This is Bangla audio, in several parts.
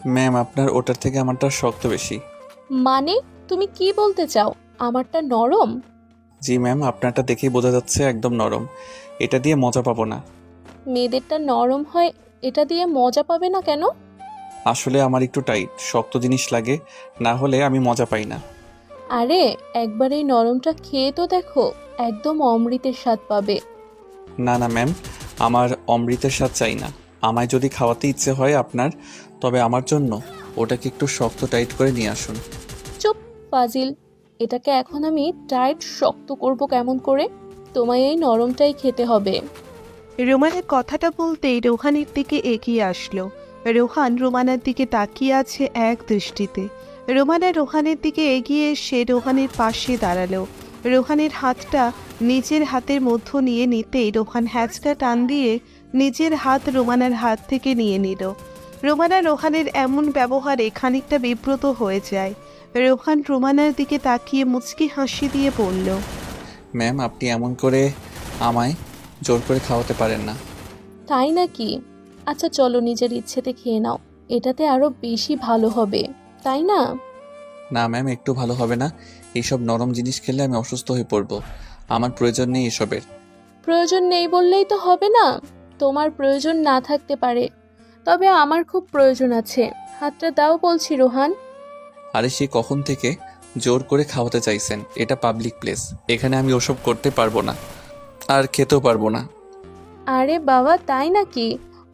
ম্যাম, আপনার ওটার থেকে আমারটা শক্ত বেশি। মানে তুমি কি বলতে চাও? আমারটা নরম? জি ম্যাম, আপনারটা দেখেই বোঝা যাচ্ছে একদম নরম। এটা দিয়ে মজা পাবো না। মেয়েদেরটা নরম হয়, এটা দিয়ে মজা পাবে না কেন? আসলে আমার একটু টাইট, শক্ত জিনিস লাগে, না হলে আমি মজা পাই না। আরে একবার এই নরমটা খেয়ে তো দেখো, একদম অমৃতের স্বাদ পাবে। না না ম্যাম, আমার অমৃতের স্বাদ চাই না। আমায় যদি খাওয়াতে ইচ্ছে হয় আপনার, তবে আমার জন্য ওটাকে একটু শক্ত টাইট করে নিয়ে আসুন। চুপ, ফাজিল। এটাকে এখন আমি টাইট শক্ত করব কেমন করে? তোমায় এই নরমটাই খেতে হবে। রোমানের কথাটা বলতেই রোহানের দিকে এগিয়ে আসলো। রোহান রোমানার দিকে তাকিয়ে আছে এক দৃষ্টিতে। রোমানা রোহানের দিকে এগিয়ে এসে রোহানের পাশে দাঁড়ালো। রোহানের হাতটা নিজের হাতের মধ্য নিয়ে নিতেই রোহান হ্যাচকা টান দিয়ে নিজের হাত রোমানার হাত থেকে নিয়ে নিল। রোমানা রোহানের এমন ব্যবহারে খানিকটা বিব্রত হয়ে যায়। রোহান রোমানার দিকে তাকিয়ে মুচকি হাসি দিয়ে বলল, ম্যাম, আপনি এমন করে আমায় জোর করে খাওয়াতে পারেন না। তাই নাকি? আচ্ছা চলো, নিজের ইচ্ছেতে খেয়ে নাও। এটাতে আরো বেশি ভালো হবে, তাই না? না ম্যাম, একটু ভালো হবে না। এইসব নরম জিনিস খেলে আমি অসুস্থ হয়ে পড়বো। আমার প্রয়োজন নেই এসবের। প্রয়োজন নেই বললেই তো হবে না। তোমার প্রয়োজন না থাকতে পারে, তবে আমার খুব প্রয়োজন আছে। হাতটা দাও বলছি, রোহান। আরে সে কখন থেকে জোর করে খাওয়াতে চাইছেন? এটা পাবলিক প্লেস, এখানে আমি ওসব করতে পারবো না, আর খেতেও পারবো না। আরে বাবা, তাই নাকি?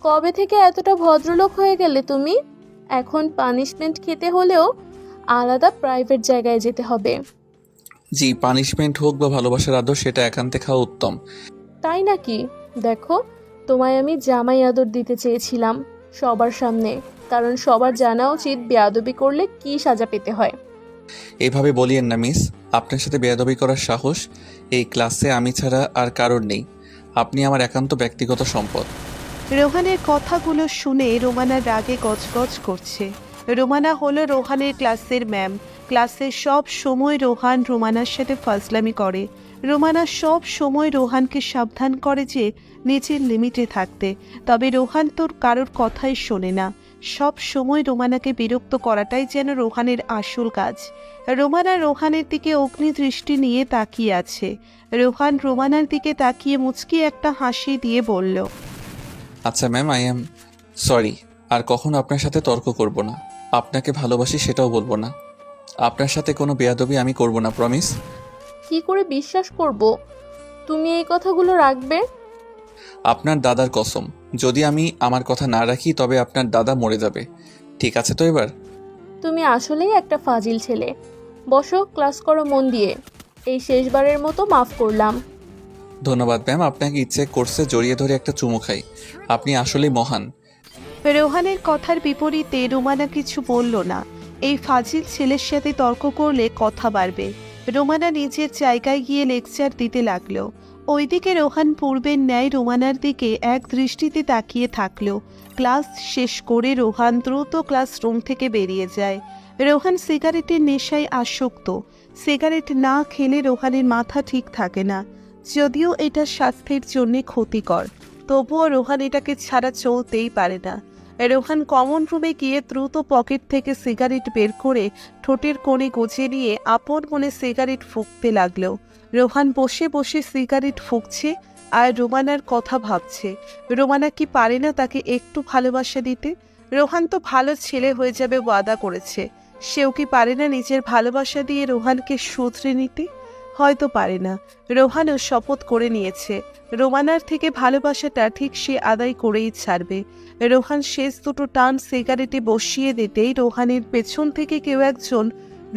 কবে থেকে এতটা ভদ্রলোক হয়ে গেলে তুমি? এখন পানিশমেন্ট খেতে হলেও আলাদা প্রাইভেট জায়গায় যেতে হবে। জি, পানিশমেন্ট হোক বা ভালোবাসার আদর, সেটা একান্তে খাওয়া উত্তম। তাই নাকি? দেখো, তোমায় আমি জামাই আদর দিতে চেয়েছিলাম সবার সামনে, কারণ সবার জানা উচিত বেয়াদবি করলে কি সাজা পেতে হয়। এইভাবে বলিয়েন না মিস। আপনার সাথে বেয়াদবি করার সাহস এই ক্লাসে আমি ছাড়া আর কারোর নেই। আপনি আমার একান্ত ব্যক্তিগত সম্পদ। রোহানের কথাগুলো শুনে রোমানা রাগে গজগজ করছে। রোমানা হলো রোহানের ক্লাসের ম্যাম। ক্লাসে সব সময় রোহান রোমানার সাথে ফাজলামি করে। রোমানা সব সময় রোহানকে সাবধান করে যে নিজের লিমিটে থাকতে। তবে রোহান তোর কারোর কথাই শোনে না। সব সময় রোমানাকে বিরক্ত করাটাই যেন রোহানের আসল কাজ। রোমানা রোহানের দিকে অগ্নিদৃষ্টি নিয়ে তাকিয়ে আছে। রোহান রোমানার দিকে তাকিয়ে মুচকি একটা হাসি দিয়ে বলল, আচ্ছা ম্যাম, আই এম সরি। আর কখনো আপনার সাথে তর্ক করব না। আপনাকে ভালোবাসি সেটাও বলবো না। আপনার সাথে কোনো বেয়াদবি আমি করব না, প্রমিস। কি করে বিশ্বাস করব তুমি এই কথাগুলো রাখবে? আপনার দাদার কসম, যদি আমি আমার কথা না রাখি তবে আপনার দাদা মরে যাবে। ঠিক আছে তো এবার? তুমি আসলেই একটা ফাজিল ছেলে। বসো, ক্লাস করো মন দিয়ে। এই শেষবারের মতো মাফ করলাম। ধন্যবাদ ম্যাম, আপনাকে ইচ্ছে করছে জড়িয়ে ধরে একটা চুমু খাই। আপনি আসলেই মহান। রোহানের কথার বিপরীতে রোমানা কিছু বলল না। এই ফাজিল ছেলের সাথে তর্ক করলে কথা বাড়বে। রোমানা নিজের জায়গায় গিয়ে লেকচার দিতে লাগলো। ওইদিকে রোহান পূর্বের ন্যায় রোমানার দিকে এক দৃষ্টিতে তাকিয়ে থাকলো। ক্লাস শেষ করে রোহান দ্রুত ক্লাসরুম থেকে বেরিয়ে যায়। রোহান সিগারেটের নেশায় আসক্ত। সিগারেট না খেলে রোহানের মাথা ঠিক থাকে না। যদিও এটা স্বাস্থ্যের জন্য ক্ষতিকর, তবুও রোহান এটাকে ছাড়া চলতেই পারে না। রোহান কমন রুমে গিয়ে দ্রুত পকেট থেকে সিগারেট বের করে ঠোঁটের কোণে গজিয়ে নিয়ে আপন মনে সিগারেট ফুঁকতে লাগলো। রোহান বসে বসে সিগারেট ফুঁকছে আর রোমানার কথা ভাবছে। রোমানা কি পারে না তাকে একটু ভালোবাসা দিতে? রোহান তো ভালো ছেলে হয়ে যাবে ওয়াদা করেছে। সেও কি পারে না নিজের ভালোবাসা দিয়ে রোহানকে শুধরে নিতে? হয়তো পারে না। রোহানও শপথ করে নিয়েছে রোমানার থেকে ভালোবাসাটা ঠিক সে আদায় করেই ছাড়বে। রোহান শেষ দুটো টান সিগারেটে বসিয়ে দিতেই রোহানের পেছন থেকে কেউ একজন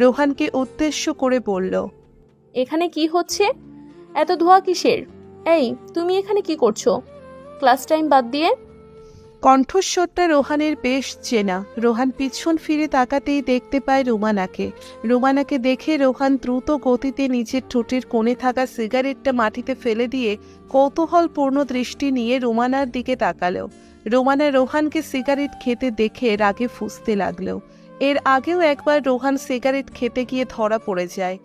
রোহানকে উদ্দেশ্য করে বলল, এখানে কি হচ্ছে? এত ধোঁয়া কিসের? এই, তুমি এখানে কি করছো ক্লাস টাইম বাদ দিয়ে? কণ্ঠস্বরটা রোহানের বেশ চেনা। রোহান পিছন ফিরে তাকাতেই দেখতে পায় রোমানাকে। রোমানাকে দেখে রোহান দ্রুত গতিতে নিজের ঠোঁটের কোণে থাকা সিগারেটটা মাটিতে ফেলে দিয়ে কৌতূহলপূর্ণ দৃষ্টি নিয়ে রোমানার দিকে তাকালো। রোমানা রোহানকে সিগারেট খেতে দেখে রাগে ফুঁসতে লাগলো। এর আগেও একবার রোহান সিগারেট খেতে গিয়ে ধরা পড়ে যায়।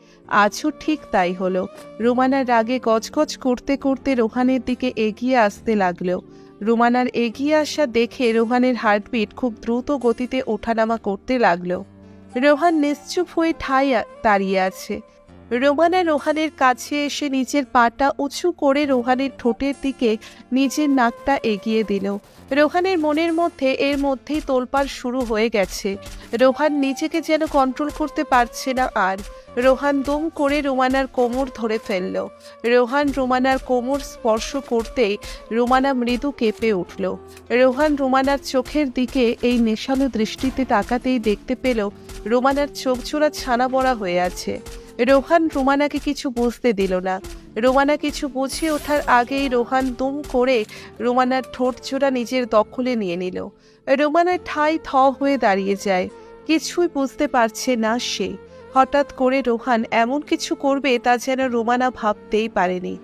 আজও ঠিক তাই হলো। রোমানা রাগে গজগজ করতে করতে রোহানের দিকে এগিয়ে আসতে লাগলো। রোমানার এগিয়ে আসা দেখে রোহানের হার্টবিট খুব দ্রুত গতিতে ওঠানামা করতে লাগলো। রোহান নিশ্চুপ হয়ে ঠায় দাঁড়িয়ে আছে। রোমানা রোহানের কাছে এসে নিজের পাটা উঁচু করে রোহানের ঠোঁটের দিকে নিজের নাকটা এগিয়ে দিল। রোহানের মনের মধ্যে এর মধ্যেই তোলপাড় শুরু হয়ে গেছে। রোহান নিজেকে যেন কন্ট্রোল করতে পারছে না আর। রোহান দম করে রোমানার কোমর ধরে ফেলল। রোহান রোমানার কোমর স্পর্শ করতেই রোমানা মৃদু কেঁপে উঠল। রোহান রোমানার চোখের দিকে এই নেশালো দৃষ্টিতে তাকাতেই দেখতে পেল রোমানার চোখ জোড়া ছানা বড়া হয়ে আছে। রোহান রোমানাকে কিছু বুঝতে দিল না। রোমানা কিছু বুঝে ওঠার আগেই রোহান দুম করে রোমানার ঠোঁট জোড়া নিজের দখলে নিয়ে নিল। রোমানা ঠাই থ হয়ে দাঁড়িয়ে যায়, কিছুই বুঝতে পারছে না সে। হঠাৎ করে রোহান এমন কিছু করবে তা যেন রোমানা ভাবতেই পারেনি।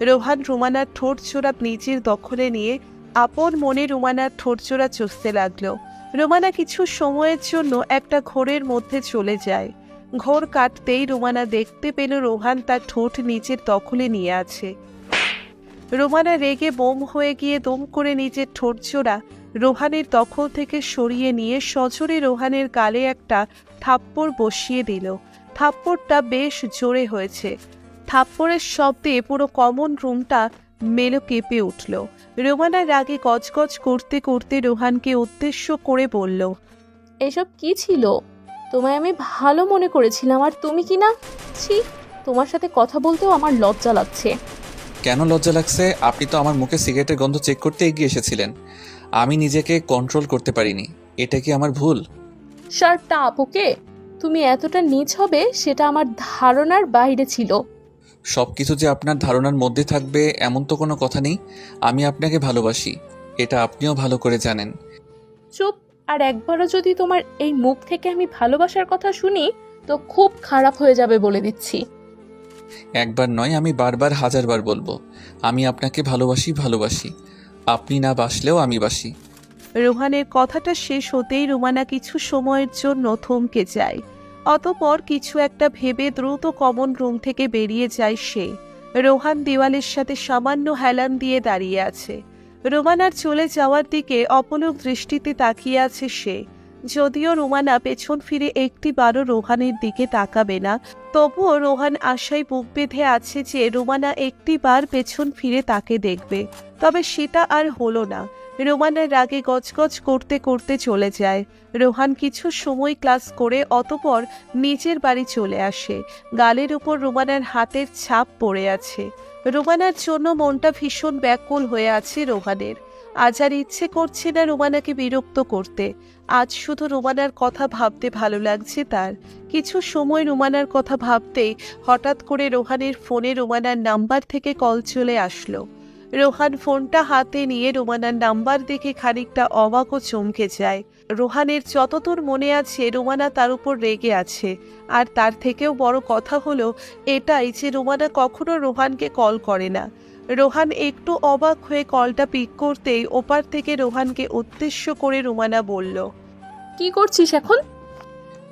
রোহান রোমানার ঠোঁট জোড়া নিজের দখলে নিয়ে আপন মনে রোমানার ঠোঁট জোড়া চষতে লাগলো। রোমানা কিছু সময়ের জন্য একটা ঘোরের মধ্যে চলে যায়। ঘোর কাটতেই রোমানা দেখতে পেল রোহান তার ঠোঁট নিজের দখলে নিয়ে আছে। রোমানা রেগে বোম হয়ে গিয়ে দম করে নিজের ঠোঁট জোড়া রোহানের দখল থেকে সরিয়ে নিয়ে সজোরে রোহানের গালে একটা থাপ্পড় বসিয়ে দিল। থাপ্পড়টা বেশ জোরে হয়েছে। থাপ্পড়ের শব্দে পুরো কমন রুমটা মেলো কেঁপে উঠল। রোমানা রাগে গজগজ করতে করতে রোহানকে উদ্দেশ্য করে বলল, এসব কি ছিল? তোমায় আমি ভালো মনে করেছিলাম, আর তুমি কি না? ছি, তোমার সাথে কথা বলতেও আমার লজ্জা লাগছে। কেন লজ্জা লাগছে? আপনি তো আমার মুখে সিগারেটের গন্ধ চেক করতে এগিয়ে এসেছিলেন। আমি নিজেকে কন্ট্রোল করতে পারিনি। এটা কি আমার ভুল? শার্টটা আপুকে তুমি এতটা নীচ হবে সেটা আমার ধারণার বাইরে ছিল। সব কিছু যে আপনার ধারণার মধ্যে থাকবে এমন তো কোনো কথা নেই। আমি আপনাকে ভালোবাসি, এটা আপনিও ভালো করে জানেন। চুপ! আর একবারও যদি তোমার এই মুখ থেকে আমি ভালোবাসার কথা শুনি তো খুব খারাপ হয়ে যাবে বলে দিচ্ছি। একবার নয়, আমি বারবার হাজারবার বলবো, আমি আপনাকে ভালোবাসি ভালোবাসি। আপনি না বাসলেও আমি বাসি। রোহানের কথাটা শেষ হতেই রোমানা কিছু সময়ের জন্য থমকে যায়। অতঃপর কিছু একটা ভেবে দ্রুত কমন রুম থেকে বেরিয়ে যায় সে। রোহান দেওয়ালের সাথে সামান্য হেলান দিয়ে দাঁড়িয়ে আছে। রোমানার চলে যাওয়ার দিকে অপলক দৃষ্টিতে তাকিয়ে আছে সে। যদিও রোমানা পেছন ফিরে একটিবারও রোহানের দিকে তাকাবে না, তবুও রোহান আশায় বুক বেঁধে আছে যে রোমানা একটিবার পেছন ফিরে তাকে দেখবে। তবে সেটা আর হলো না। রোমানার রাগে গজগজ করতে করতে চলে যায়। রোহান কিছু সময় ক্লাস করে অতঃপর নিজের বাড়ি চলে আসে। গালের উপর রোমানার হাতের ছাপ পড়ে আছে। রোমানার জন্য মনটা ভীষণ ব্যাকুল হয়ে আছে রোহানের। আজ আর ইচ্ছে করছে না রোমানাকে বিরক্ত করতে। আজ শুধু রোমানার কথা ভাবতে ভালো লাগছে তার। কিছু সময় রোমানার কথা ভাবতেই হঠাৎ করে রোহানের ফোনে রোমানার নাম্বার থেকে কল চলে আসলো। রোহান ফোনটা হাতে নিয়ে রোমানার নাম্বার দেখে খানিকটা অবাক ও চমকে যায়। রোহানের যতদূর মনে আছে রোমানা তার উপর রেগে আছে। আর তার থেকেও বড় কথা হলো এটাই যে রোমানা কখনো রোহানকে কল করে না। রোহান একটু অবাক হয়ে কলটা পিক করতেই ওপার থেকে রোহানকে উদ্দেশ্য করে রোমানা বলল, কি করছিস এখন?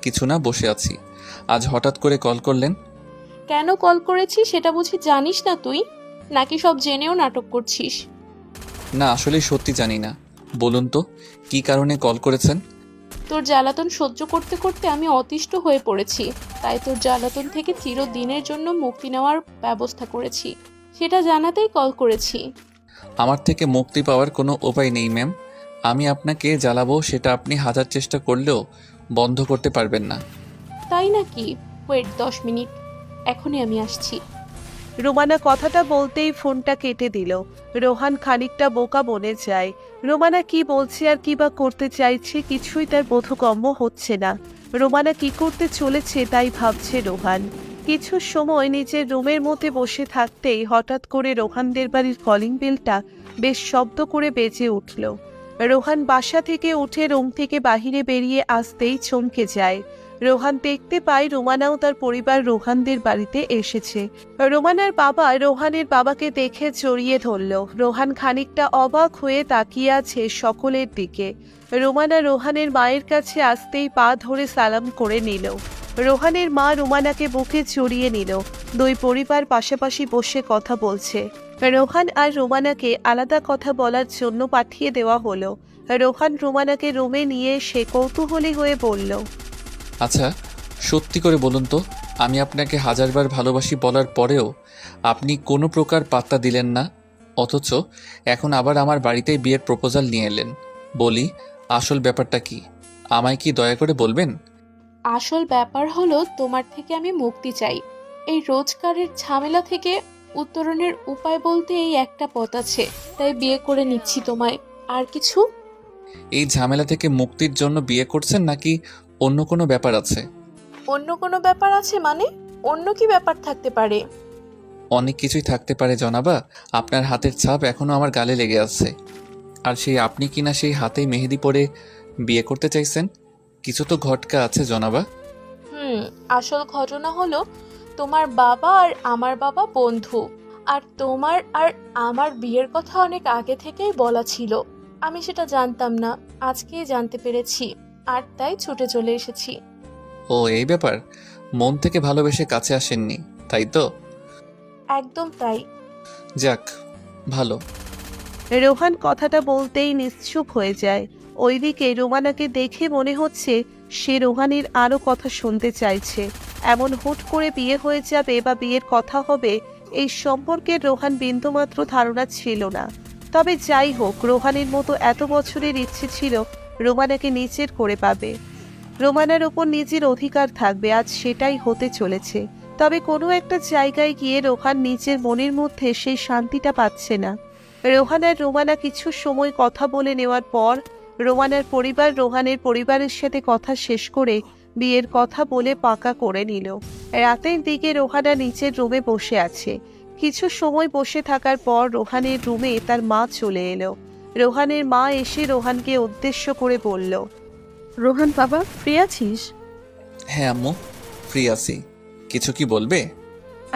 কিছু না, বসে আছি। আজ হঠাৎ করে কল করলেন? কেন কল করেছি সেটা বুঝি জানিস না তুই? নাকি সব জেনেও নাটক করছিস? না, আসলে সত্যি জানি না। বলুন তো, কি কারণে কল করেছেন? তোর জ্বালাতন সহ্য করতে করতে আমি অতিষ্ঠ হয়ে পড়েছি, তাই তোর জ্বালাতন থেকে চিরদিনের জন্য মুক্তি নেওয়ার ব্যবস্থা করেছি, সেটা জানাতেই কল করেছি। আমার থেকে মুক্তি পাওয়ার কোনো উপায় নেই ম্যাম। আমি আপনাকে জ্বালাবো সেটা আপনি হাজার চেষ্টা করলেও বন্ধ করতে পারবেন না। তাই নাকি? ওয়েট 10 মিনিট, এখনই আমি আসছি। রোমানা কথাটা বলতেই ফোনটা কেটে দিল। রোহান খানিকটা বোকা বনে যায়। রোমানা কি বলছে আর কি বা করতে চাইছে কিছুই তার বোধগম্য হচ্ছে না। রোমানা কি করতে চলেছে তাই ভাবছে রোহান। কিছু সময় নিজের রুমের মধ্যে বসে থাকতেই হঠাৎ করে রোহানদের বাড়ির কলিং বেলটা বেশ শব্দ করে বেজে উঠল। রোহান বাসা থেকে উঠে রুম থেকে বাহিরে বেরিয়ে আসতেই চমকে যায়। রোহান দেখতে পায় রোমানাও তার পরিবার রোহানদের বাড়িতে এসেছে। রোমানার বাবা রোহানের বাবাকে দেখে জড়িয়ে ধরল। রোহান খানিকটা অবাক হয়ে তাকিয়ে আছে সকলের দিকে। রোমানা রোহানের মায়ের কাছে আসতেই পা ধরে সালাম করে নিল। রোহানের মা রোমানাকে বুকে জড়িয়ে নিল। দুই পরিবার পাশাপাশি বসে কথা বলছে। রোহান আর রোমানাকে আলাদা কথা বলার জন্য পাঠিয়ে দেওয়া হলো। রোহান রোমানাকে রুমে নিয়ে এসে কৌতূহলী হয়ে বলল, আচ্ছা, সত্যি করে বলুন তো, আমি আপনাকে হাজারবার ভালোবাসি বলার পরেও আপনি কোনো প্রকার পাত্তা দিলেন না, অথচ এখন আবার আমার বাড়িতেই বিয়ের প্রপোজাল নিয়ে এলেন। বলি, আসল ব্যাপারটা কি? আমায় কি দয়া করে বলবেন? আসল ব্যাপার হলো তোমার থেকে আমি মুক্তি চাই। এই রোজগারের ঝামেলা থেকে উত্তরণের উপায় বলতে এই একটা পথ আছে, তাই বিয়ে করে নিচ্ছি তোমায়। আর কিছু? এই ঝামেলা থেকে মুক্তির জন্য বিয়ে করছেন নাকি অন্য কোনো ব্যাপার আছে? অন্য কোনো ব্যাপার আছে মানে? অন্য কি ব্যাপার থাকতে পারে? অনেক কিছুই থাকতে পারে জনাবা। আপনার হাতের ছাপ এখনো আমার গালে লেগে আছে। আর সেই আপনি কিনা সেই হাতেই মেহেদি পরে বিয়ে করতে চাইছেন? কিছু তো ঘটকা আছে জনাবা। আসল ঘটনা হলো তোমার বাবা আর আমার বাবা বন্ধু, আর তোমার আর আমার বিয়ের কথা অনেক আগে থেকেই বলা ছিল। আমি সেটা জানতাম না, আজকেই জানতে পেরেছি, আর তাই ছুটে চলে এসেছি। ও, এই ব্যাপার। মন থেকে ভালোবেসে কাছে আসেননি, তাই তো? একদম তাই। যাক, ভালো। রোহান কথাটা বলতেই নিশ্চুপ হয়ে যায়। ওইদিকে রোমানাকে দেখে মনে হচ্ছে সে রোহানের আরও কথা শুনতে চাইছে। এমন হুট করে বিয়ে হয়ে যাবে বা বিয়ের কথা হবে, এই সম্পর্কের রোহান বিন্দুমাত্র ধারণা ছিল না। তবে যাই হোক, রোহানের মতো এত বছরের ইচ্ছে ছিল রোমানাকে নিজের করে পাবে, রোমানার ওপর নিজের অধিকার থাকবে। আজ সেটাই হতে চলেছে। তবে কোনো একটা জায়গায় গিয়ে রোহান নিজের মনের মধ্যে সেই শান্তিটা পাচ্ছে না। রোহান আর রোমানা কিছু সময় কথা বলে নেওয়ার পর রোমানার পরিবার রোহানের পরিবারের সাথে কথা শেষ করে বিয়ের কথা বলে পাকা করে নিল। রাতের দিকে রোহানা নিচের রুমে বসে আছে। কিছু সময় বসে থাকার পর রোহানের রুমে তার মা চলে এলো। রোহানের মা এসে রোহানকে উদ্দেশ্য করে বলল, রোহান বাবা, ফ্রি আছিস? হ্যাঁ আম্মু, ফ্রি আছি। কিছু কি বলবে?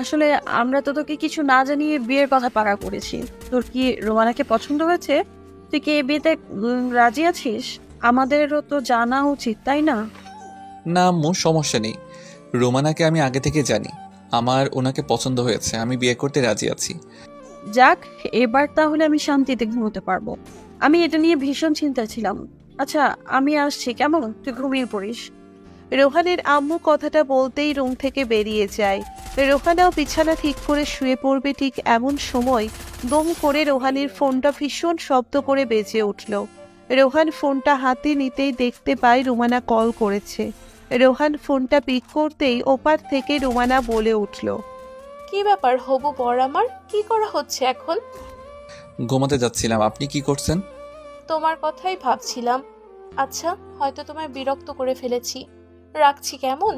আসলে আমরা তো তোকে কিছু না জানিয়ে বিয়ের কথা পাকা করেছি। তোর কি রোমানাকে পছন্দ হয়েছে? তুই কি এই বিয়েতে রাজি আছিস? আমাদেরও তো জানা উচিত, তাই না? না আম্মু, সমস্যা নেই। রোমানাকে আমি আগে থেকে জানি। আমার ওনাকে পছন্দ হয়েছে, আমি বিয়ে করতে রাজি আছি। যাক, এবার তাহলে আমি শান্তিতে ঘুমোতে পারবো। আমি এটা নিয়ে ভীষণ চিন্তায় ছিলাম। আচ্ছা, আমি আসছি, কেমন? তুই ঘুমিয়ে পড়িস। রোহানের আম্মু কথাটা বলতেই রুম থেকে বেরিয়ে যায়। রোহানাও বিছানা ঠিক করে শুয়ে পড়বে, ঠিক এমন সময় দম করে রোহানের ফোনটা ভীষণ শব্দ করে বেজে উঠল। রোহান ফোনটা হাতে নিতেই দেখতে পায় রোমানা কল করেছে। রোহান ফোনটা পিক করতেই ওপার থেকে রোমানা বলে উঠল, কি ব্যাপার হবু বর আমার, কি করা হচ্ছে এখন? ঘুমাতে যাচ্ছিলাম। আপনি কি করছেন? তোমার কথাই ভাবছিলাম। আচ্ছা, হয়তো তোমায় বিরক্ত করে ফেলেছি, রাখছি কেমন?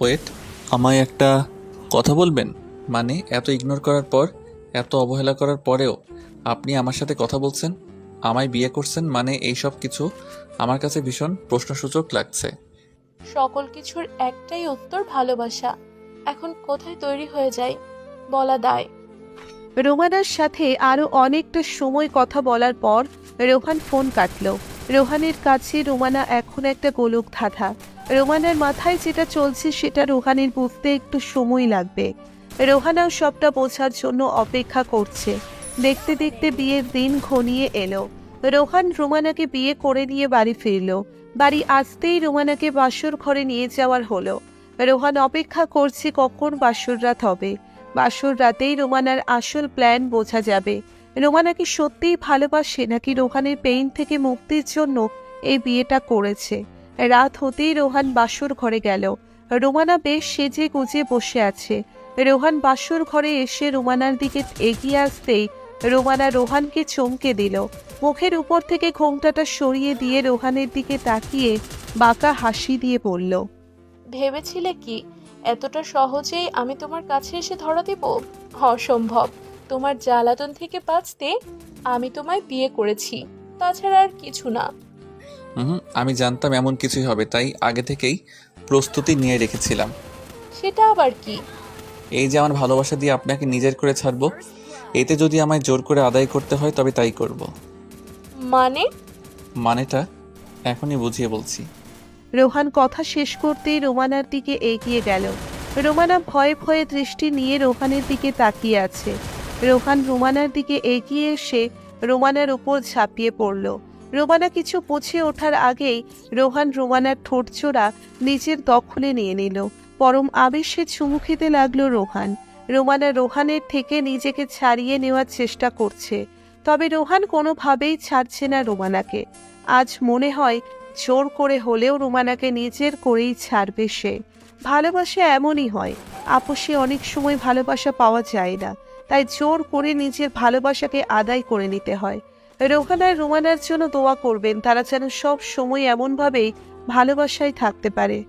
ওয়েট, আমায় একটা কথা বলবেন? মানে এত ইগনোর করার পর, এত অবহেলা করার পরেও আপনি আমার সাথে কথা বলছেন, আমায় বিয়ে করছেন, মানে এই সব কিছু আমার কাছে ভীষণ প্রশ্নসূচক লাগছে। সকল কিছুর একটাই উত্তর, ভালোবাসা। এখন কোথায় তৈরি হয়ে যায় বলা দায়। রোমানার সাথে আরো অনেকটা সময় কথা বলার পর রোহান ফোন কাটল। রোহানের কাছে রোমানা এখন একটা গোলক ধাঁধা। রোমানার মাথায় যেটা চলছে সেটা রোহানের বুঝতে একটু সময় লাগবে। রোহানাও সবটা বোঝার জন্য অপেক্ষা করছে। দেখতে দেখতে বিয়ের দিন ঘনিয়ে এলো। রোহান রোমানাকে বিয়ে করে নিয়ে বাড়ি ফিরল। বাড়ি আসতেই রোমানাকে বাসর ঘরে নিয়ে যাওয়ার হলো। রোহান অপেক্ষা করছে কখন বাসর রাত হবে। বাসর রাতেই রোমানার আসল প্ল্যান বোঝা যাবে। রোমানাকে সত্যিই ভালোবাসে নাকি রোহানের পেইন থেকে মুক্তির জন্য এই বিয়েটা করেছে। রাত হতেই রোহান বাসর ঘরে গেল। রোমানা বেশ সেজে গুজে বসে আছে। রোহান বাসর ঘরে এসে রোমানার দিকে এগিয়ে আসতেই রোমানা রোহানকে চমকে দিল। মুখের উপর থেকে ঘোমটাটা সরিয়ে দিয়ে রোহানের দিকে তাকিয়ে বাঁকা হাসি দিয়ে বলল, ভেবেছিলে কি এতটা সহজেই আমি তোমার কাছে এসে ধরা দেব? অসম্ভব। তোমার জ্বালাতন থেকে বাঁচতে আমি তোমায় বিয়ে করেছি, তাছাড়া আর কিছু না। আমি জানতাম এমন কিছুই হবে, তাই আগে থেকেই প্রস্তুতি নিয়ে রেখেছিলাম। সেটা আবার কি? এই যে আমার ভালোবাসা দিয়ে আপনাকে নিজের করে ছাড়বো, এতে যদি আমায় জোর করে আদায় করতে হয় তবে তাই করব। মানে? মানেটা এখনই বুঝিয়ে বলছি। রোহান কথা শেষ করতেই রোমানার দিকে এগিয়ে গেল। রোমানা ভয়ে ভয়ে দৃষ্টি নিয়ে রোহানের দিকে তাকিয়ে আছে। রোহান রোমানার দিকে এগিয়ে এসে রোমানার উপর ঝাঁপিয়ে পড়ল। রোমানা কিছু পুছে ওঠার আগেই রোহান রোমানার ঠোঁটচোরা নিজের দখলে নিয়ে নিল। পরম আবেশে চুমু খেতে লাগলো রোহান। রোমানা রোহানের থেকে নিজেকে ছাড়িয়ে নেওয়ার চেষ্টা করছে, তবে রোহান কোনোভাবেই ছাড়ছে না রোমানাকে। আজ মনে হয় জোর করে হলেও রোমানাকে নিজের করেই ছাড়বে সে। ভালোবাসা এমনই হয়, আপোষে অনেক সময় ভালোবাসা পাওয়া যায় না, তাই জোর করে নিজের ভালোবাসাকে আদায় করে নিতে হয়। রোহান আর রোমানার জন্য দোয়া করবেন, তারা যেন সব সময় এমনভাবেই ভালোবাসায় থাকতে পারে।